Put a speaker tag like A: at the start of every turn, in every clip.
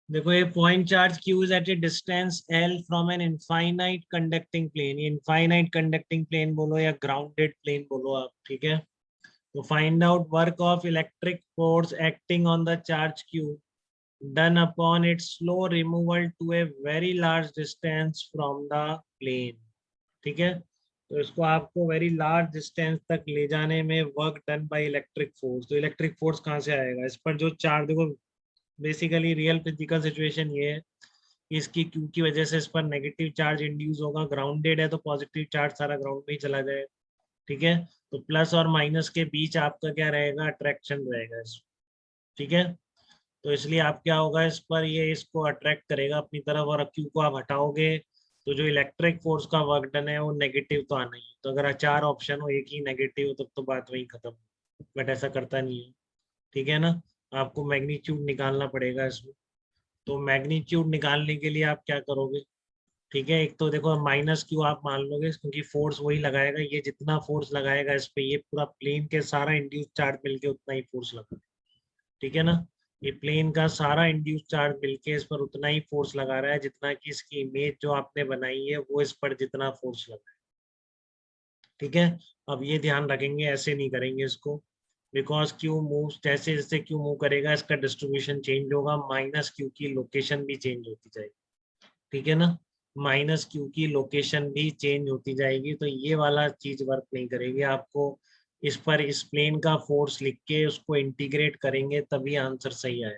A: देखो ये point charge Q is at a distance L from an infinite conducting plane. Infinite conducting plane बोलो या grounded plane बोलो आप, ठीक है। तो find out work of electric force acting on the charge Q done upon its slow removal to a very large distance from the plane, ठीक है। तो इसको आपको वेरी लार्ज डिस्टेंस तक ले जाने में work done by electric force. तो इलेक्ट्रिक फोर्स कहाँ से आएगा? इस पर जो चार्ज, देखो बेसिकली रियल फिजिकल सिचुएशन ये है कि इसकी क्यू की वजह से इस पर नेगेटिव चार्ज इंड्यूस होगा। ग्राउंडेड है तो पॉजिटिव चार्ज सारा ग्राउंड में ही चला जाए, ठीक है। तो प्लस और माइनस के बीच आपका क्या रहेगा? अट्रैक्शन रहेगा इस, ठीक है। तो इसलिए आप क्या होगा, इस पर ये इसको अट्रैक्ट करेगा अपनी तरफ, और क्यू को आप हटाओगे तो जो इलेक्ट्रिक फोर्स का वर्क डन है वो नेगेटिव तो आना ही है। तो अगर चार ऑप्शन हो एक ही नेगेटिव हो तब तो बात वही खत्म। बट ऐसा करता नहीं है, ठीक है ना। आपको मैग्नीट्यूड निकालना पड़ेगा इसमें। तो मैग्नीट्यूड निकालने के लिए आप क्या करोगे? ठीक है, एक तो देखो माइनस क्यू आप मान लोगे क्योंकि फोर्स वही लगाएगा, ये जितना फोर्स लगाएगा इस पे, ये पूरा प्लेन के सारा इंड्यूस चार्ज मिलके उतना ही फोर्स लगा, ठीक है ना। ये प्लेन का सारा इंड्यूस चार्ज मिलके इस पर उतना ही फोर्स लगा रहा है जितना कि इसकी इमेज जो आपने बनाई है वो इस पर जितना फोर्स लगा है, ठीक है। अब ये ध्यान रखेंगे, ऐसे नहीं करेंगे इसको, बिकॉज क्यू मूव, जैसे जैसे क्यू मूव करेगा इसका डिस्ट्रीब्यूशन चेंज होगा, माइनस क्यू की लोकेशन भी चेंज होती जाएगी, ठीक है ना। माइनस क्यू की लोकेशन भी चेंज होती जाएगी, तो ये वाला चीज वर्क नहीं करेगी। आपको इस पर इस प्लेन का फोर्स लिख के उसको इंटीग्रेट करेंगे तभी आंसर सही आए,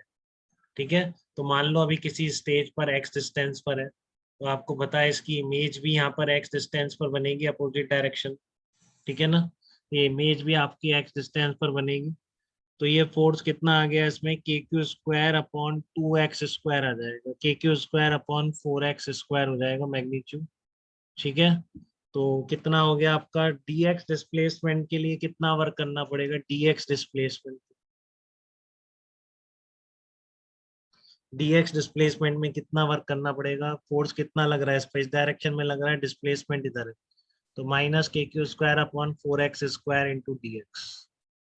A: ठीक है। तो मान लो अभी किसी स्टेज पर एक्स डिस्टेंस पर है, तो आपको पता है इसकी इमेज भी यहाँ पर एक्स डिस्टेंस पर बनेगी, अपोजिट डायरेक्शन, ठीक है ना। ये इमेज भी आपकी एक्स डिस्टेंस पर बनेगी। तो ये फोर्स कितना आ गया इसमें? K Q square upon 2x square आ जाएगा, K Q square upon 4x square हो जाएगा मैग्नीट्यूड, ठीक है। तो कितना हो गया आपका? dx डिस्प्लेसमेंट के लिए कितना वर्क करना पड़ेगा? dx डिस्प्लेसमेंट में कितना वर्क करना पड़ेगा? फोर्स कितना लग रहा है इस पर? इस डायरेक्शन में लग रहा है, डिस्प्लेसमेंट इधर है। तो माइनस के Q square upon 4x square into D x,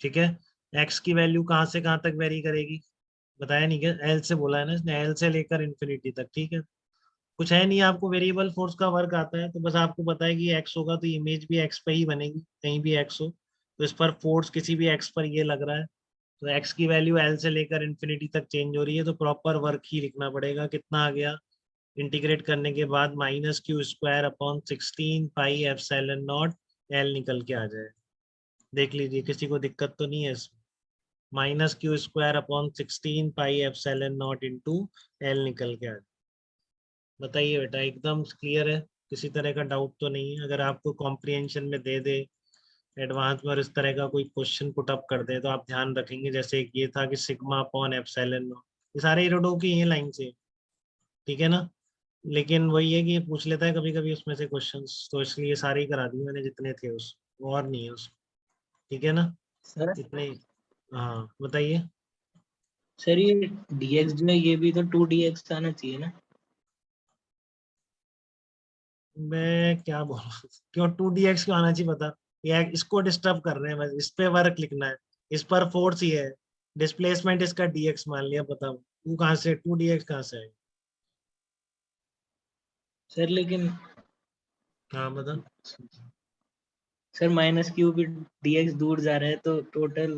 A: ठीक है। एक्स की वैल्यू कहाँ से कहाँ तक वेरी करेगी? बताया नहीं क्या? एल से बोला है ना इसने, एल से लेकर इन्फिनिटी तक, ठीक है। कुछ है नहीं, आपको वेरिएबल फोर्स का वर्क आता है तो बस आपको पता है कि एक्स होगा तो इमेज भी एक्स पे ही बनेगी, कहीं भी एक्स हो तो इस पर फोर्स किसी भी एक्स पर ये लग रहा है। तो एक्स की वैल्यू एल से लेकर इन्फिनिटी तक चेंज हो रही है, तो प्रॉपर वर्क ही लिखना पड़ेगा। कितना आ गया इंटीग्रेट करने के बाद? Minus Q square upon 16 pi epsilon not, L निकल के आ जाए। देख लीजिए किसी को दिक्कत तो नहीं है इसमें? Minus Q square upon 16 pi epsilon not into L निकल के आ जाए। बताइए बेटा, एकदम क्लियर है? किसी तरह का डाउट तो नहीं है? अगर आपको कॉम्प्रिहेंशन में दे दे एडवांस में और इस तरह का कोई क्वेश्चन पुट अप कर दे तो आप ध्यान रखेंगे, जैसे एक ये था कि सिग्मा अपॉन एप्सिलॉन नॉट, ये सारे इरोडो की ये लाइन से, ठीक है ना। लेकिन वही है कि ये पूछ लेता है कभी कभी उसमें से क्वेश्चंस, तो इसलिए सारे ही करा दिए मैंने जितने थे उस, और नहीं है उस, ठीक है ना।
B: सर
A: इतने। हाँ बताइए।
B: सर ये dx जो है ये भी तो 2dx आना चाहिए ना।
A: मैं क्या बोल रहा हूँ, क्यों 2 dx क्यों आना चाहिए बता? ये इसको डिस्टर्ब कर रहे हैं बस, इस पे वर्क लिखना है। इस पर फोर्स ही है, डिस्प्लेसमेंट इसका dx मान लिया, बताओ तू कहाँ से 2 dx कहाँ से है?
B: सर लेकिन
A: हाँ बता।
B: सर माइनस क्यू भी dx दूर जा रहा है तो टोटल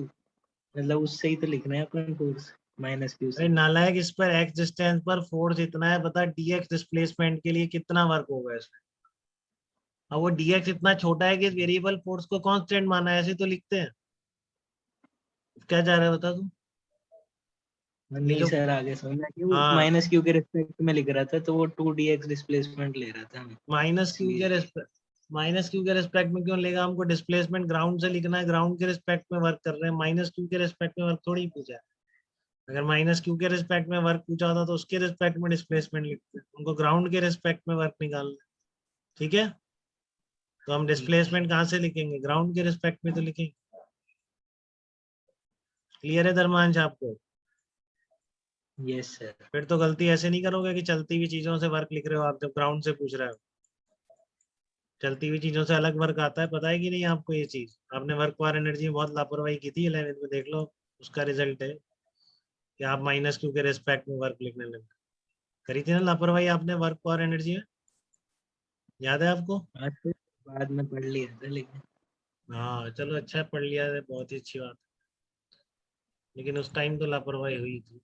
B: मतलब उससे ही तो लिखना है अपन फोर्स माइनस क्यू
A: अरे
B: से।
A: नालायक, इस पर एक्स डिस्टेंस पर फोर्स इतना है, बता dx डिस्प्लेसमेंट के लिए कितना वर्क होगा इसमें। अब वो dx इतना छोटा है कि वेरिएबल फोर्स को कांस्टेंट माना है, ऐसे तो लिखते हैं। क्या जा रहा है बता तू? ये
B: नहीं
A: जो,
B: सर आगे समझा कि वो
A: हाँ
B: माइनस क्यू के रिस्पेक्ट में लिख रहा था तो वो 2dx डिस्प्लेसमेंट ले रहा था मैं,
A: माइनस क्यू के
B: इसलिए।
A: रेस्पेक्ट, माइनस क्यू के रेस्पेक्ट में क्यों लेगा? हमको डिस्प्लेसमेंट ग्राउंड से लिखना है, ग्राउंड के रेस्पेक्ट में वर्क कर रहे हैं, माइनस क्यू के रेस्पेक्ट में वर्क थोड़ी ही पूछा है। अगर माइनस क्यू के रेस्पेक्ट में वर्क पूछा होता तो उसके रेस्पेक्ट में डिस्प्लेसमेंट लिखते हैं, उनको ग्राउंड के रेस्पेक्ट में वर्क निकालना है, ठीक है। तो हम
B: ठीक है
A: डिस्प्लेसमेंट कहाँ से लिखेंगे? ग्राउंड के रेस्पेक्ट में तो लिखेंगे। क्लियर है धर्मांश आपको?
B: Yes sir.
A: फिर तो गलती ऐसे नहीं करोगे कि चलती हुई चीजों से वर्क लिख रहे हो आप जब ग्राउंड से पूछ रहे हो। चलती हुई चीजों से अलग वर्क आता है, पता है कि नहीं आपको? ये चीज आपने वर्क फॉर एनर्जी में बहुत लापरवाही की थी 11th में, देख लो उसका रिजल्ट है कि आप माइनस क्यू के रेस्पेक्ट में वर्क लिखने लगे। करी थी ना लापरवाही आपने वर्क और एनर्जी में, याद है आपको?
B: आज तो बाद में पढ़ लिया था लेकिन।
A: हाँ चलो अच्छा है, पढ़ लिया है, बहुत ही अच्छी बात है। लेकिन उस टाइम तो लापरवाही हुई थी।